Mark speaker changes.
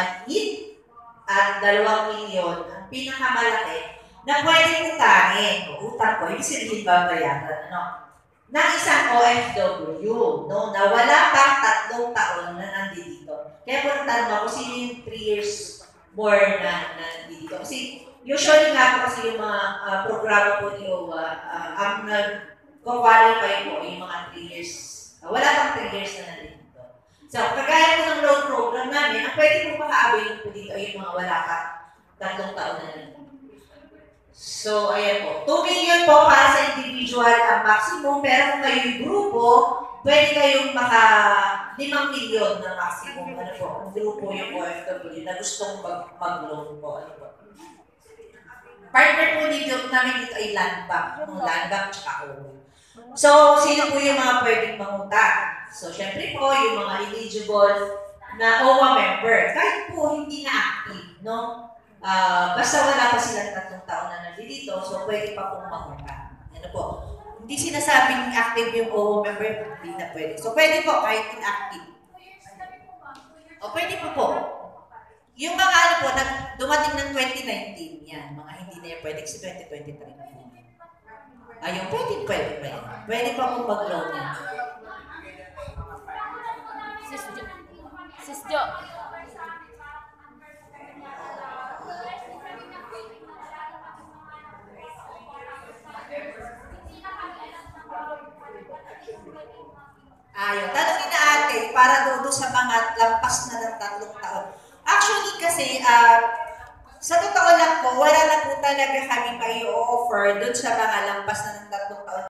Speaker 1: hit at 2 milyon ang pinakamalaki na pwedeng utangin o utang ko, yung sinihin babayaran, ng isang OFW, na wala pang 3 taon na nandito. Kaya po natanong ako, sino yung 3 years more na nandito? Kasi usually nga po kasi yung mga programa po ni OWA, ang nag-qualify po yung mga 3 years, wala pang 3 years na nandito. So, kagaya po ng loan program namin, ang pwede po maka-avail po dito ay yung mga wala pa 3 taon na nandito. So, ayan po. 2 million po para sa individual ang maximum, pero kung kayo yung grupo, pwede kayong maka 5 million na maximum. Ano po, ang grupo yung OFW na gustong mag-loan po. Ano po. Partner po dito namin dito ay land bank. Yung land bank tsaka OWA. So, sino po yung mga pwedeng mangutang? So, syempre po, yung mga eligible na OWA member. Kahit po hindi na active, basta wala pa silang 3 taon na nandito, so pwede pa pong mangutang. Ano po? Hindi sinasabing active yung OWA member, hindi na pwede. So, pwede po kahit inactive. O, pwede po. Yung mga dumating ng 2019, yan, mga hindi na yan pwede kasi 2023 na po. Ayun, pwede pa yan. Pwede pa pong mag-loan yan.
Speaker 2: Sis Jo.
Speaker 1: Ayun, tanongin na ate, para doon sa mga lampas na ng 3 taon. Actually kasi, sa totoo lang po, wala na po talaga kami pa i-offer doon sa mga lampas na ng 3 taon.